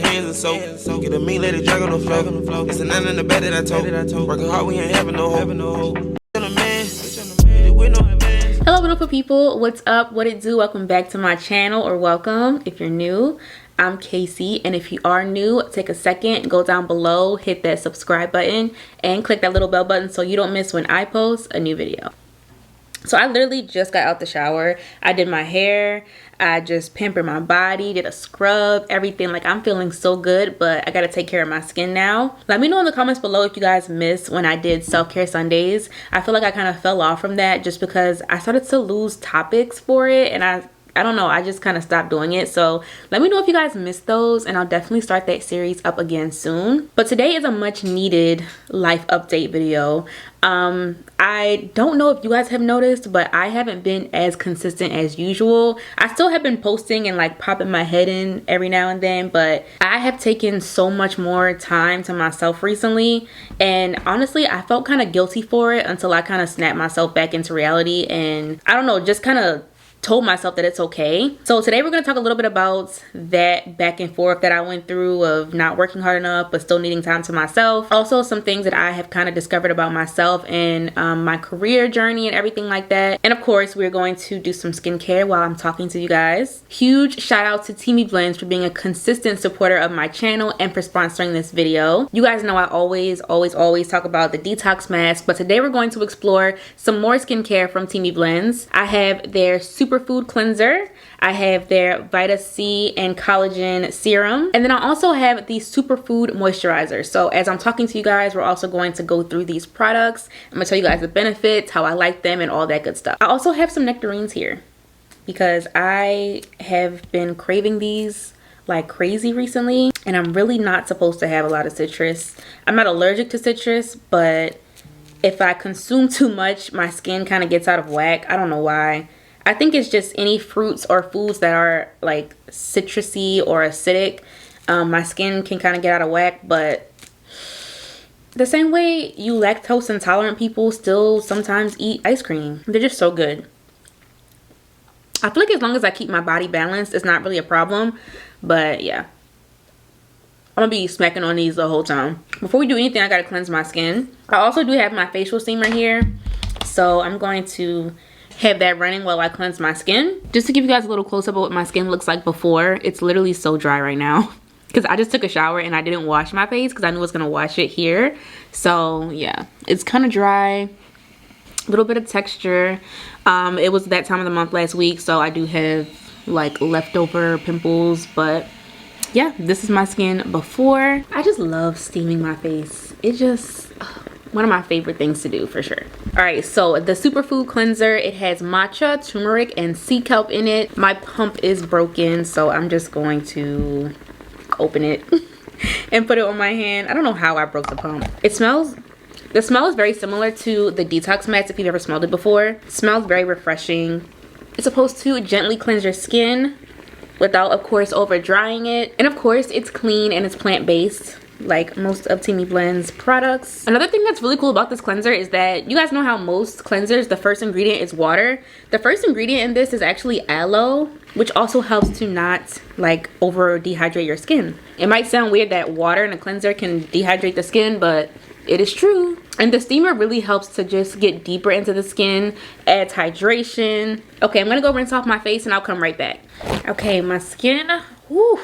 my hands and soak. Get a meat, let it drag on the floor. It's the nine in the bed that I told. Working hard, we ain't having no hope. Hello beautiful people, what's up, what it do? Welcome back to my channel, or welcome if you're new. I'm Kaice, and if you are new, take a second, go down below, hit that subscribe button and click that little bell button so you don't miss when I post a new video. So I literally just got out the shower. I did my hair, I just pampered my body, did a scrub, everything. Like, I'm feeling so good, but I gotta take care of my skin now. Let me know in the comments below if you guys missed when I did self-care Sundays. I feel like I kind of fell off from that just because I started to lose topics for it, and I don't know, I just kind of stopped doing it. So let me know if you guys missed those, and I'll definitely start that series up again soon. But today is a much needed life update video. I don't know if you guys have noticed, but I haven't been as consistent as usual. I still have been posting and like popping my head in every now and then, but I have taken so much more time to myself recently, and honestly I felt kind of guilty for it until I kind of snapped myself back into reality, and I don't know, just kind of told myself that it's okay. So today we're going to talk a little bit about that back and forth that I went through of not working hard enough but still needing time to myself. Also some things that I have kind of discovered about myself and my career journey and everything like that. And of course we're going to do some skincare while I'm talking to you guys. Huge shout out to Teami Blends for being a consistent supporter of my channel and for sponsoring this video. You guys know I always talk about the Detox Mask, but today we're going to explore some more skincare from Teami Blends. I have their Superfood Cleanser, I have their Vita C and Collagen Serum, and then I also have the Superfood Moisturizer. So as I'm talking to you guys, we're also going to go through these products. I'm gonna tell you guys the benefits, how I like them, and all that good stuff. I also have some Nectarines here because I have been craving these like crazy recently, and I'm really not supposed to have a lot of citrus. I'm not allergic to citrus, but if I consume too much, my skin kind of gets out of whack. I don't know why. I think it's just any fruits or foods that are like citrusy or acidic. My skin can kind of get out of whack, but the same way you lactose intolerant people still sometimes eat ice cream. They're just so good. I feel like as long as I keep my body balanced, it's not really a problem. But yeah, I'm gonna be smacking on these the whole time. Before we do anything, I gotta cleanse my skin. I also do have my facial steamer here, so I'm going to have that running while I cleanse my skin. Just to give you guys a little close up of what my skin looks like before. It's literally so dry right now because I just took a shower and I didn't wash my face because I knew I was gonna wash it here. So yeah, it's kind of dry, a little bit of texture. It was that time of the month last week, so I do have like leftover pimples, but yeah, this is my skin before. I just love steaming my face. It's just one of my favorite things to do for sure. All right, so the Superfood Cleanser, it has matcha, turmeric, and sea kelp in it. My pump is broken, so I'm just going to open it and put it on my hand. I don't know how I broke the pump. The smell is very similar to the Detox Mask if you've ever smelled it before. It smells very refreshing. It's supposed to gently cleanse your skin without, of course, over drying it. And of course, it's clean and it's plant-based, like most of Teami Blends products. Another thing that's really cool about this cleanser is that you guys know how most cleansers, the first ingredient is water. The first ingredient in this is actually aloe, which also helps to not like over dehydrate your skin. It might sound weird that water in a cleanser can dehydrate the skin, but it is true. And the steamer really helps to just get deeper into the skin, adds hydration. Okay, I'm gonna go rinse off my face and I'll come right back. Okay, my skin, whew.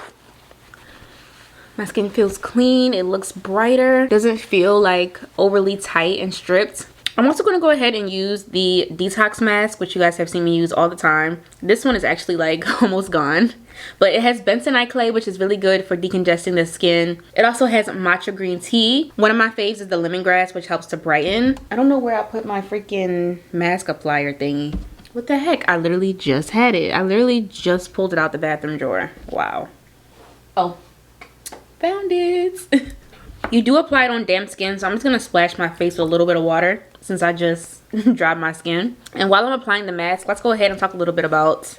My skin feels clean, it looks brighter, doesn't feel like overly tight and stripped. I'm also going to go ahead and use the Detox Mask, which you guys have seen me use all the time. This one is actually like almost gone, but it has bentonite clay, which is really good for decongesting the skin. It also has matcha green tea. One of my faves is the lemongrass, which helps to brighten. I don't know where I put my freaking mask applier thingy. What the heck? I literally just had it. I literally just pulled it out the bathroom drawer. Wow. Oh, found it. You do apply it on damp skin, so I'm just gonna splash my face with a little bit of water since I just dried my skin. And while I'm applying the mask, let's go ahead and talk a little bit about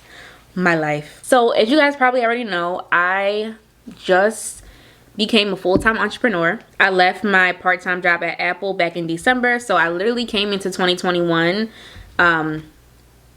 my life. So as you guys probably already know, I just became a full-time entrepreneur. I left my part-time job at Apple back in December, so I literally came into 2021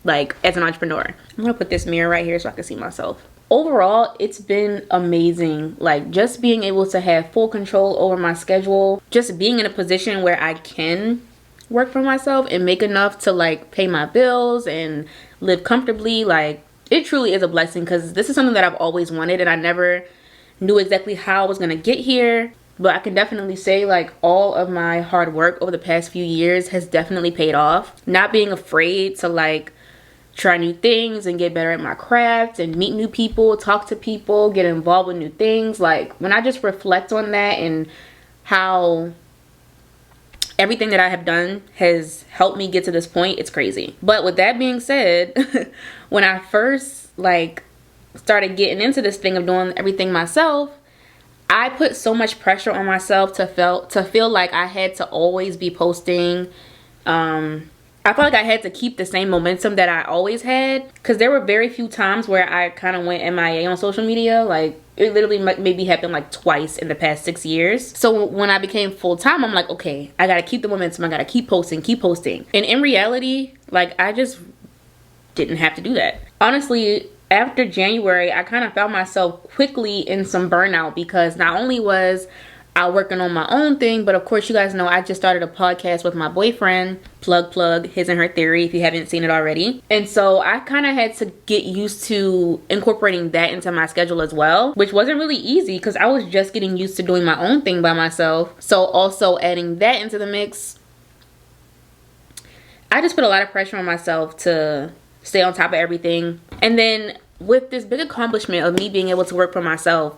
like as an entrepreneur. I'm gonna put this mirror right here so I can see myself. overall, it's been amazing. Like, just being able to have full control over my schedule, just being in a position where I can work for myself and make enough to like pay my bills and live comfortably. Like, it truly is a blessing, because this is something that I've always wanted, and I never knew exactly how I was gonna get here. But I can definitely say, like, all of my hard work over the past few years has definitely paid off. Not being afraid to like try new things and get better at my craft and meet new people, talk to people, get involved with new things. Like, when I just reflect on that and how everything that I have done has helped me get to this point, it's crazy. But with that being said, when I first like started getting into this thing of doing everything myself, I put so much pressure on myself to feel like I had to always be posting. I felt like I had to keep the same momentum that I always had, because there were very few times where I kind of went MIA on social media. Like, it literally maybe happened like twice in the past 6 years. So when I became full-time, I'm like, okay, I gotta keep the momentum. I gotta keep posting. And in reality, like, I just didn't have to do that. Honestly, after January, I kind of found myself quickly in some burnout, because not only was I working on my own thing, but of course, you guys know I just started a podcast with my boyfriend, plug, his and her theory, if you haven't seen it already. And so I kind of had to get used to incorporating that into my schedule as well, which wasn't really easy, because I was just getting used to doing my own thing by myself. So also adding that into the mix, I just put a lot of pressure on myself to stay on top of everything. And then with this big accomplishment of me being able to work for myself,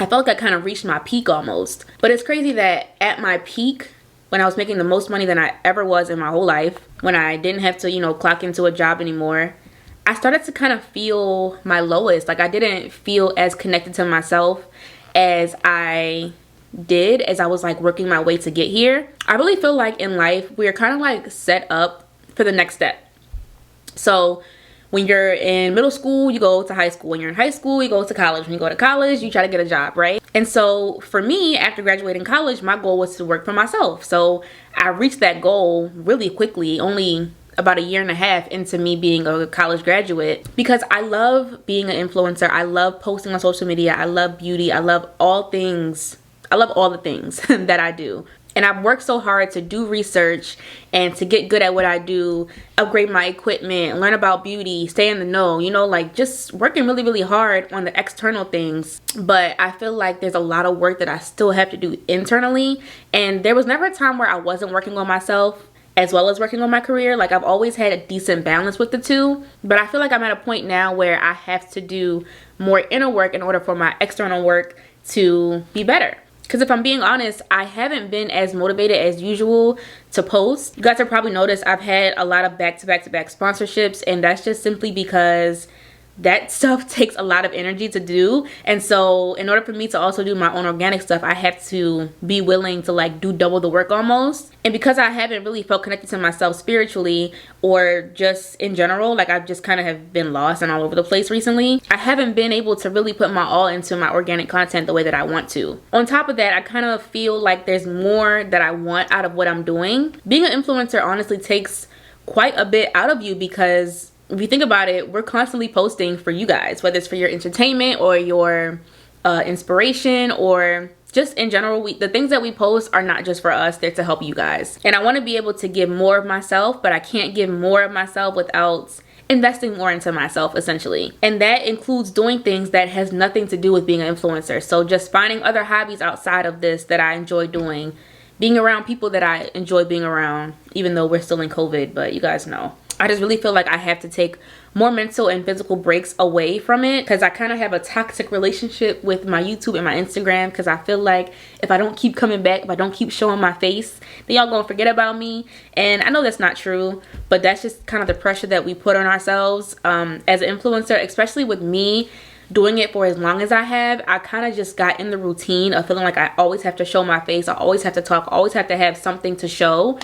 I felt like I kind of reached my peak almost. But it's crazy that at my peak, when I was making the most money than I ever was in my whole life, when I didn't have to, you know, clock into a job anymore, I started to kind of feel my lowest. Like, I didn't feel as connected to myself as I did as I was like working my way to get here. I really feel like in life, we're kind of like set up for the next step. So when you're in middle school, you go to high school. When you're in high school, you go to college. When you go to college, you try to get a job, right? And so for me, after graduating college, my goal was to work for myself. So I reached that goal really quickly, only about a year and a half into me being a college graduate, because I love being an influencer. I love posting on social media. I love beauty. I love all things. I love all the things that I do. And I've worked so hard to do research and to get good at what I do, upgrade my equipment, learn about beauty, stay in the know, you know, like just working really, really hard on the external things. But I feel like there's a lot of work that I still have to do internally. And there was never a time where I wasn't working on myself as well as working on my career. Like, I've always had a decent balance with the two. But I feel like I'm at a point now where I have to do more inner work in order for my external work to be better. Because if I'm being honest, I haven't been as motivated as usual to post. You guys have probably noticed I've had a lot of back-to-back sponsorships, and that's just simply because that stuff takes a lot of energy to do. And so in order for me to also do my own organic stuff, I have to be willing to like do double the work almost. And because I haven't really felt connected to myself spiritually or just in general, like I've just kind of have been lost and all over the place recently, I haven't been able to really put my all into my organic content the way that I want to. On top of that, I kind of feel like there's more that I want out of what I'm doing. Being an influencer honestly takes quite a bit out of you, because if you think about it, we're constantly posting for you guys, whether it's for your entertainment or your inspiration or just in general. The things that we post are not just for us, they're to help you guys. And I want to be able to give more of myself, but I can't give more of myself without investing more into myself, essentially. And that includes doing things that has nothing to do with being an influencer. So just finding other hobbies outside of this that I enjoy doing, being around people that I enjoy being around, even though we're still in COVID, but you guys know. I just really feel like I have to take more mental and physical breaks away from it, because I kind of have a toxic relationship with my YouTube and my Instagram, because I feel like if I don't keep coming back, if I don't keep showing my face, then y'all gonna forget about me. And I know that's not true, but that's just kind of the pressure that we put on ourselves as an influencer, especially with me doing it for as long as I have. I kind of just got in the routine of feeling like I always have to show my face, I always have to talk, I always have to have something to show.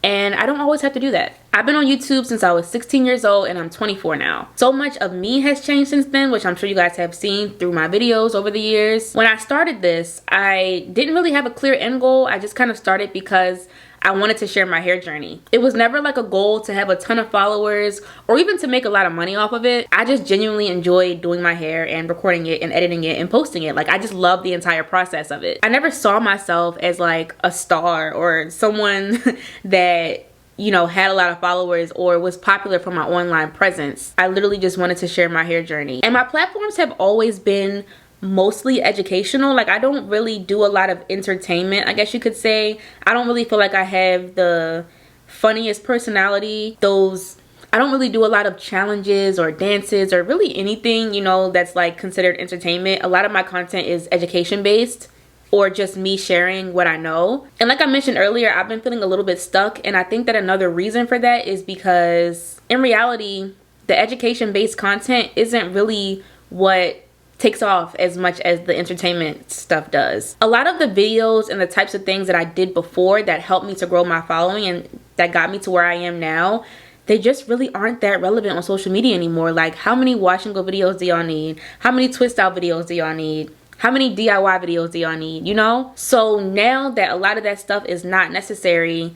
And I don't always have to do that. I've been on YouTube since I was 16 years old and I'm 24 now. So much of me has changed since then, which I'm sure you guys have seen through my videos over the years. When I started this, I didn't really have a clear end goal. I just kind of started because I wanted to share my hair journey. It was never like a goal to have a ton of followers or even to make a lot of money off of it. I just genuinely enjoyed doing my hair and recording it and editing it and posting it. Like, I just love the entire process of it. I never saw myself as like a star or someone that, you know, had a lot of followers or was popular for my online presence. I literally just wanted to share my hair journey. And my platforms have always been mostly educational. Like, I don't really do a lot of entertainment, I guess you could say. I don't really feel like I have the funniest personality. I don't really do a lot of challenges or dances or really anything, you know, that's like considered entertainment. A lot of my content is education based or just me sharing what I know. And like I mentioned earlier, I've been feeling a little bit stuck, and I think that another reason for that is because in reality, the education based content isn't really what takes off as much as the entertainment stuff does. A lot of the videos and the types of things that I did before that helped me to grow my following and that got me to where I am now, they just really aren't that relevant on social media anymore. Like, how many wash and go videos do y'all need? How many twist out videos do y'all need? How many DIY videos do y'all need, you know? So now that a lot of that stuff is not necessary,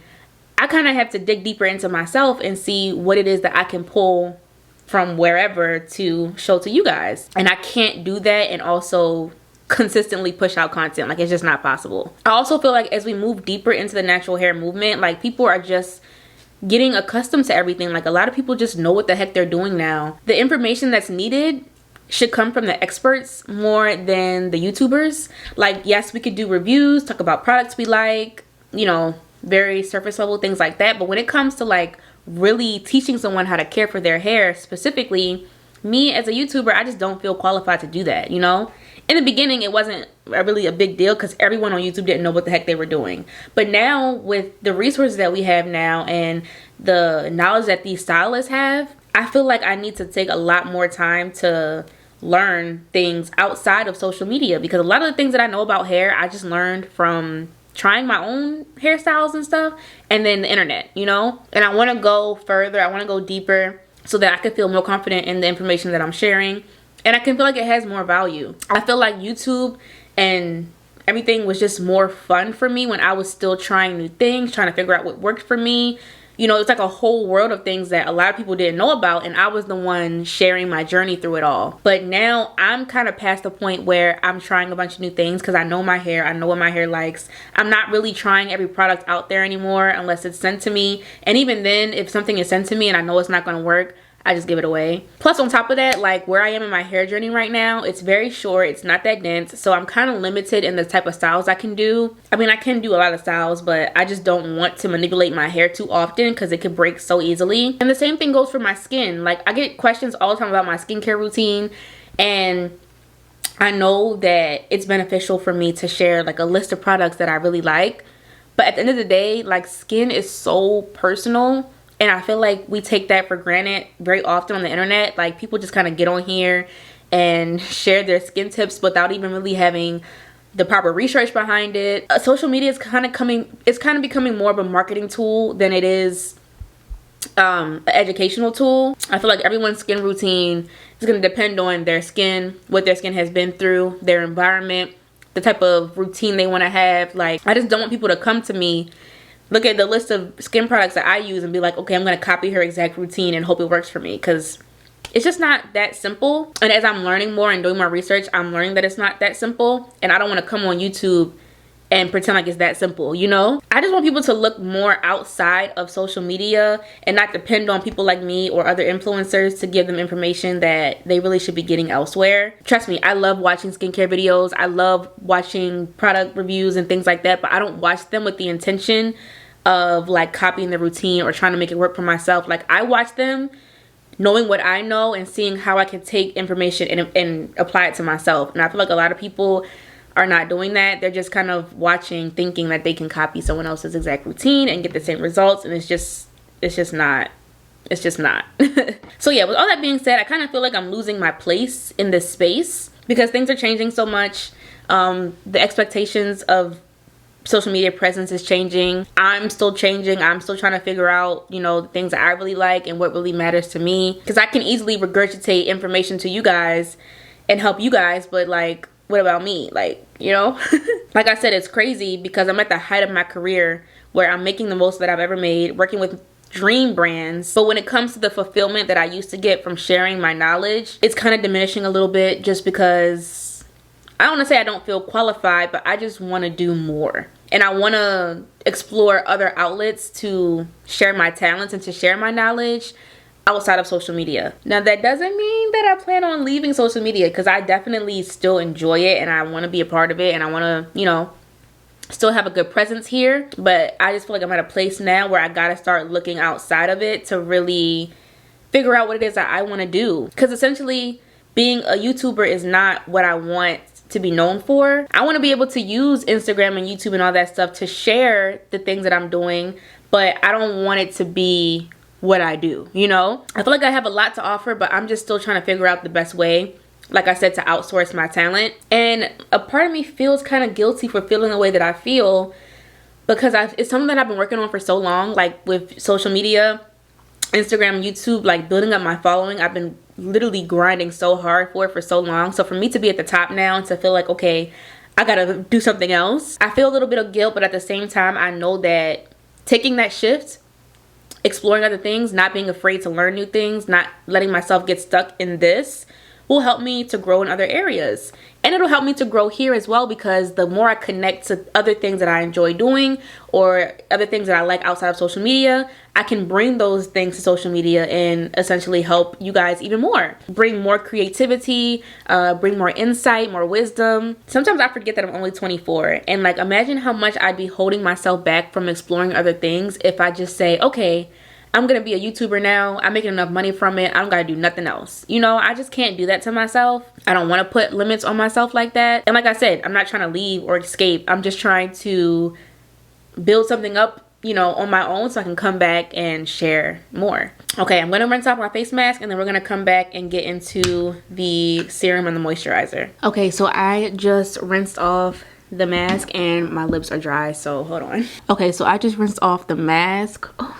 I kind of have to dig deeper into myself and see what it is that I can pull from wherever to show to you guys. And I can't do that and also consistently push out content. Like, it's just not possible. I also feel like as we move deeper into the natural hair movement, like, people are just getting accustomed to everything. Like, a lot of people just know what the heck they're doing now. The information that's needed should come from the experts more than the YouTubers. Like, yes, we could do reviews, talk about products we like, you know, very surface level things like that. But when it comes to like really teaching someone how to care for their hair specifically, me as a YouTuber, I just don't feel qualified to do that, you know? In the beginning, it wasn't really a big deal because everyone on YouTube didn't know what the heck they were doing. But now, with the resources that we have now and the knowledge that these stylists have, I feel like I need to take a lot more time to learn things outside of social media, because a lot of the things that I know about hair, I just learned from trying my own hairstyles and stuff, and then the internet, you know? And I want to go further, I want to go deeper so that I can feel more confident in the information that I'm sharing, and I can feel like it has more value. I feel like YouTube and everything was just more fun for me when I was still trying new things, trying to figure out what worked for me. You know, it's like a whole world of things that a lot of people didn't know about, and I was the one sharing my journey through it all. But now I'm kind of past the point where I'm trying a bunch of new things because I know my hair, I know what my hair likes. I'm not really trying every product out there anymore unless it's sent to me. And even then, if something is sent to me and I know it's not going to work, I just give it away. Plus, on top of that, like where I am in my hair journey right now, it's very short, it's not that dense, so I'm kind of limited in the type of styles I can do. I mean, I can do a lot of styles, but I just don't want to manipulate my hair too often because it could break so easily. And the same thing goes for my skin. Like, I get questions all the time about my skincare routine, and I know that it's beneficial for me to share like a list of products that I really like, but at the end of the day, like, skin is so personal. And I feel like we take that for granted very often on the internet. Like, people just kind of get on here and share their skin tips without even really having the proper research behind it. Social media is kind of becoming more of a marketing tool than it is an educational tool. I feel like everyone's skin routine is going to depend on their skin, what their skin has been through, their environment, the type of routine they want to have. Like, I just don't want people to come to me, look at the list of skin products that I use, and be like, okay, I'm going to copy her exact routine and hope it works for me, because it's just not that simple. And as I'm learning more and doing more research, I'm learning that it's not that simple, and I don't want to come on YouTube and pretend like it's that simple, you know? I just want people to look more outside of social media and not depend on people like me or other influencers to give them information that they really should be getting elsewhere. Trust me, I love watching skincare videos. I love watching product reviews and things like that, but I don't watch them with the intention of like copying the routine or trying to make it work for myself. Like, I watch them knowing what I know and seeing how I can take information and apply it to myself. And I feel like a lot of people are not doing that. They're just kind of watching, thinking that they can copy someone else's exact routine and get the same results, and it's just not. So yeah, with all that being said, I kind of feel like I'm losing my place in this space because things are changing so much. The expectations of social media presence is changing. I'm still changing. I'm still trying to figure out, you know, the things that I really like and what really matters to me, because I can easily regurgitate information to you guys and help you guys, but like, what about me? Like, you know? Like I said, it's crazy because I'm at the height of my career where I'm making the most that I've ever made, working with dream brands. But when it comes to the fulfillment that I used to get from sharing my knowledge, it's kind of diminishing a little bit, just because I don't want to say I don't feel qualified, but I just want to do more. And I want to explore other outlets to share my talents and to share my knowledge outside of social media. Now, that doesn't mean that I plan on leaving social media, because I definitely still enjoy it and I want to be a part of it, and I want to, you know, still have a good presence here. But I just feel like I'm at a place now where I gotta start looking outside of it to really figure out what it is that I want to do. Because essentially, being a YouTuber is not what I want to be known for. I want to be able to use Instagram and YouTube and all that stuff to share the things that I'm doing, but I don't want it to be what I do, you know? I feel like I have a lot to offer, but I'm just still trying to figure out the best way, like I said, to outsource my talent. And a part of me feels kind of guilty for feeling the way that I feel, because it's something that I've been working on for so long, like with social media, Instagram, YouTube, like building up my following. I've been literally grinding so hard for it for so long. So for me to be at the top now and to feel like, okay, I gotta do something else, I feel a little bit of guilt, but at the same time, I know that taking that shift, exploring other things, not being afraid to learn new things, not letting myself get stuck in this, will help me to grow in other areas. And it'll help me to grow here as well, because the more I connect to other things that I enjoy doing or other things that I like outside of social media, I can bring those things to social media and essentially help you guys even more. Bring more creativity, bring more insight, more wisdom. Sometimes I forget that I'm only 24, and like, imagine how much I'd be holding myself back from exploring other things if I just say, okay, I'm gonna be a YouTuber now, I'm making enough money from it, I don't gotta do nothing else. You know, I just can't do that to myself. I don't want to put limits on myself like that. And like I said, I'm not trying to leave or escape. I'm just trying to build something up, you know, on my own, so I can come back and share more. Okay, I'm gonna rinse off my face mask, and then we're gonna come back and get into the serum and the moisturizer. Okay, so I just rinsed off the mask and my lips are dry, so hold on. Okay, so I just rinsed off the mask. Oh,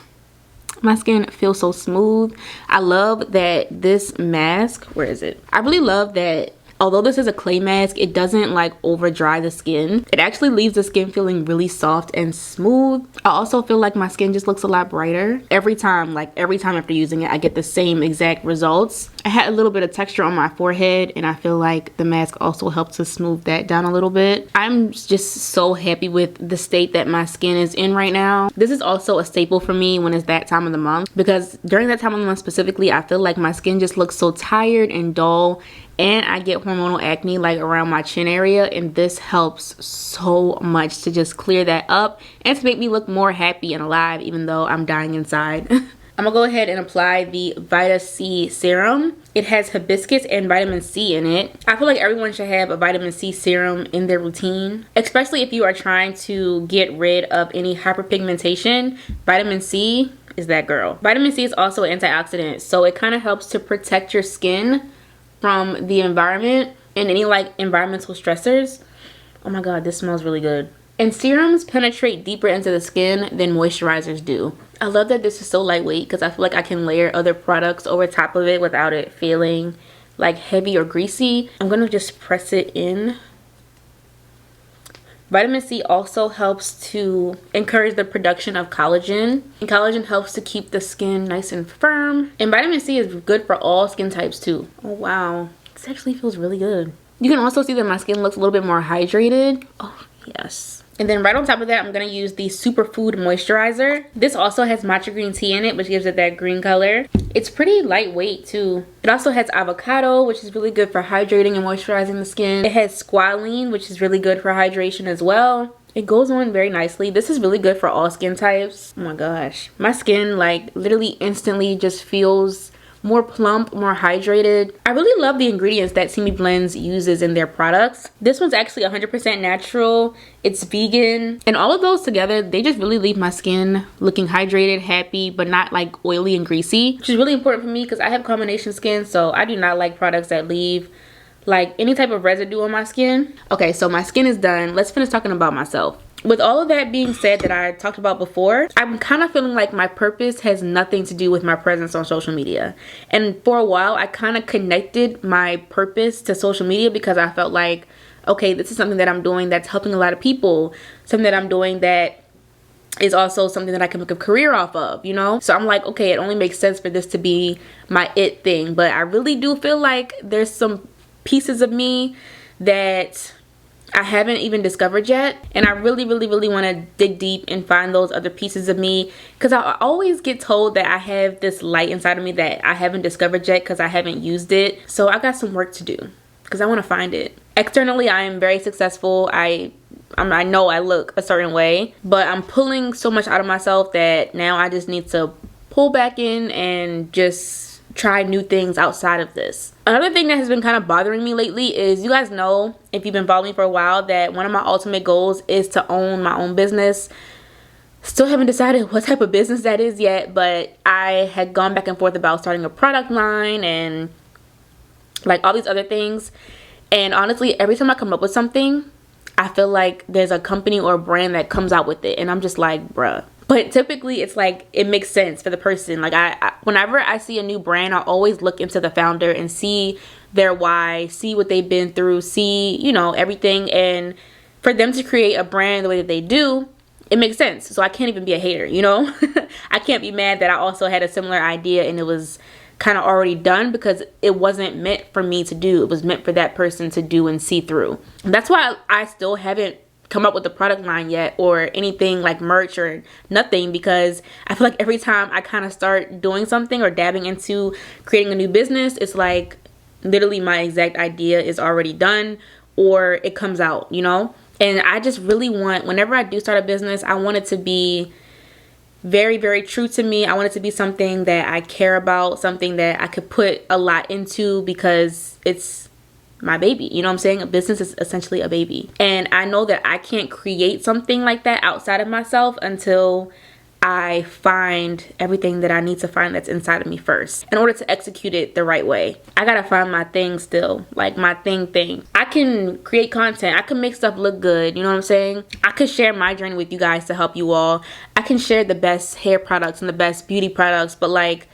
my skin feels so smooth. I love that this mask, where is it? I really love that although this is a clay mask, it doesn't like over dry the skin. It actually leaves the skin feeling really soft and smooth. I also feel like my skin just looks a lot brighter. Every time after using it, I get the same exact results. I had a little bit of texture on my forehead, and I feel like the mask also helped to smooth that down a little bit. I'm just so happy with the state that my skin is in right now. This is also a staple for me when it's that time of the month, because during that time of the month specifically, I feel like my skin just looks so tired and dull, and I get hormonal acne like around my chin area, and this helps so much to just clear that up and to make me look more happy and alive, even though I'm dying inside. I'm gonna go ahead and apply the Vita C Serum. It has hibiscus and vitamin C in it. I feel like everyone should have a vitamin C serum in their routine, especially if you are trying to get rid of any hyperpigmentation. Vitamin C is that girl. Vitamin C is also an antioxidant, so it kind of helps to protect your skin from the environment and any like environmental stressors. Oh my god, this smells really good. And serums penetrate deeper into the skin than moisturizers do. I love that this is so lightweight, because I feel like I can layer other products over top of it without it feeling like heavy or greasy. I'm gonna just press it in. Vitamin C also helps to encourage the production of collagen, and collagen helps to keep the skin nice and firm. And vitamin C is good for all skin types too. Oh wow, this actually feels really good. You can also see that my skin looks a little bit more hydrated. Oh yes. And then right on top of that, I'm going to use the Superfood Moisturizer. This also has matcha green tea in it, which gives it that green color. It's pretty lightweight too. It also has avocado, which is really good for hydrating and moisturizing the skin. It has squalene, which is really good for hydration as well. It goes on very nicely. This is really good for all skin types. Oh my gosh. My skin like literally instantly just feels more plump, more hydrated. I really love the ingredients that Teami Blends uses in their products. This one's actually 100% natural. It's vegan. And all of those together, they just really leave my skin looking hydrated, happy, but not like oily and greasy, which is really important for me because I have combination skin, so I do not like products that leave like any type of residue on my skin. Okay, so my skin is done. Let's finish talking about myself. With all of that being said that I talked about before, I'm kind of feeling like my purpose has nothing to do with my presence on social media. And for a while, I kind of connected my purpose to social media because I felt like, okay, this is something that I'm doing that's helping a lot of people. Something that I'm doing that is also something that I can make a career off of, you know? So I'm like, okay, it only makes sense for this to be my it thing. But I really do feel like there's some pieces of me that I haven't even discovered yet, and I really want to dig deep and find those other pieces of me, because I always get told that I have this light inside of me that I haven't discovered yet because I haven't used it. So I got some work to do because I want to find it. Externally, I am very successful. I know I look a certain way, but I'm pulling so much out of myself that now I just need to pull back in and just try new things outside of this. Another thing that has been kind of bothering me lately is, you guys know, if you've been following me for a while, that one of my ultimate goals is to own my own business. Still haven't decided what type of business that is yet, but I had gone back and forth about starting a product line and like all these other things. And honestly, every time I come up with something, I feel like there's a company or a brand that comes out with it, and I'm just like, bruh. But typically it's like, it makes sense for the person. Like whenever I see a new brand, I always look into the founder and see their why, see what they've been through, see, you know, everything. And for them to create a brand the way that they do, it makes sense. So I can't even be a hater, you know? I can't be mad that I also had a similar idea and it was kind of already done, because it wasn't meant for me to do. It was meant for that person to do and see through. And that's why I still haven't come up with a product line yet or anything like merch or nothing, because I feel like every time I kind of start doing something or dabbing into creating a new business, it's like literally my exact idea is already done or it comes out, you know? And I just really want, whenever I do start a business, I want it to be very true to me. I want it to be something that I care about, something that I could put a lot into, because it's my baby, you know what I'm saying? A business is essentially a baby, and I know that I can't create something like that outside of myself until I find everything that I need to find that's inside of me first in order to execute it the right way. I gotta find my thing still, like my thing. I can create content, I can make stuff look good, you know what I'm saying? I could share my journey with you guys to help you all. I can share the best hair products and the best beauty products, but like,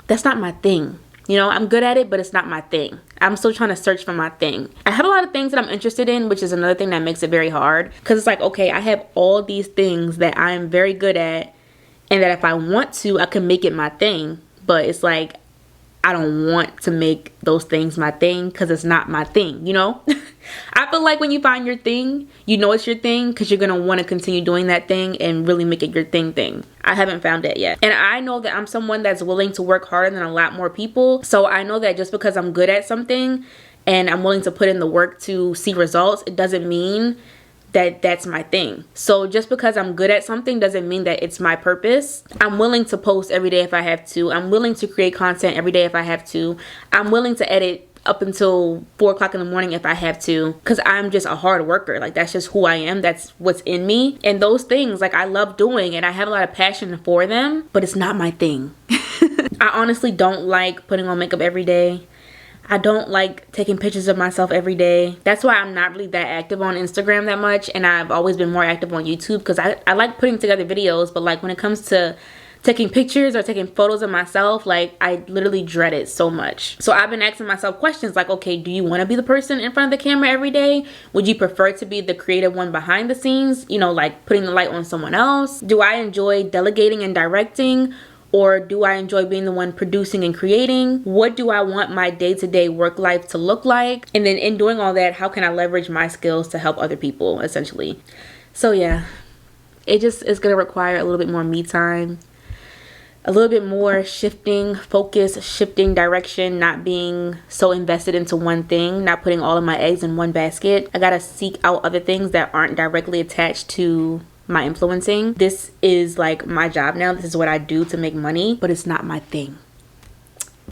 that's not my thing. You know, I'm good at it, but it's not my thing. I'm still trying to search for my thing. I have a lot of things that I'm interested in, which is another thing that makes it very hard. Because it's like, okay, I have all these things that I'm very good at, and that if I want to, I can make it my thing. But it's like, I don't want to make those things my thing because it's not my thing, you know? I feel like when you find your thing, you know it's your thing because you're going to want to continue doing that thing and really make it your thing. I haven't found that yet. And I know that I'm someone that's willing to work harder than a lot more people. So I know that just because I'm good at something and I'm willing to put in the work to see results, it doesn't mean that that's my thing. So just because I'm good at something doesn't mean that it's my purpose. I'm willing to post every day if I have to. I'm willing to create content every day if I have to. I'm willing to edit up until 4 o'clock in the morning if I have to, because I'm just a hard worker. Like, that's just who I am. That's what's in me. And those things, like, I love doing and I have a lot of passion for them, but it's not my thing. I honestly don't like putting on makeup every day. I don't like taking pictures of myself every day. That's why I'm not really that active on Instagram that much, and I've always been more active on YouTube, because I like putting together videos, but like when it comes to taking pictures or taking photos of myself, like, I literally dread it so much. So I've been asking myself questions like, okay, do you want to be the person in front of the camera every day? Would you prefer to be the creative one behind the scenes, you know, like putting the light on someone else? Do I enjoy delegating and directing? Or do I enjoy being the one producing and creating? What do I want my day-to-day work life to look like? And then in doing all that, how can I leverage my skills to help other people, essentially? So yeah, it just is gonna require a little bit more me time, a little bit more shifting focus, shifting direction, not being so invested into one thing, not putting all of my eggs in one basket. I gotta seek out other things that aren't directly attached to my influencing. This is like my job now. This is what I do to make money, but it's not my thing.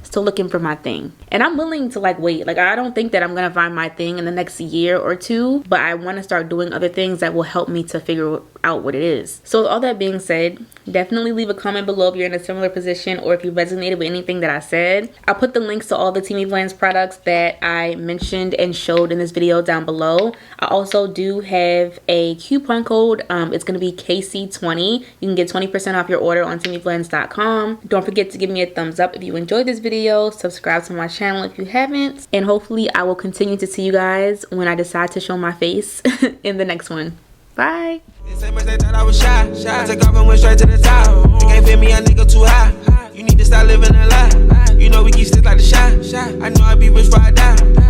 Still looking for my thing, and I'm willing to like wait. Like, I don't think that I'm gonna find my thing in the next year or two, but I want to start doing other things that will help me to figure out what it is. So with all that being said, definitely leave a comment below if you're in a similar position or if you resonated with anything that I said. I'll put the links to all the Teami Blends products that I mentioned and showed in this video down below. I also do have a coupon code. It's gonna be Kaice20. You can get 20% off your order on TeamiBlends.com. Don't forget to give me a thumbs up if you enjoyed this video. Subscribe to my channel if you haven't, and hopefully I will continue to see you guys when I decide to show my face in the next one. Bye. Same as they thought I was shy. I took off and went straight to the top. You can't fit me, a nigga too high. You need to stop living a lie. You know we keep still like the shot. I know I be rich before I die.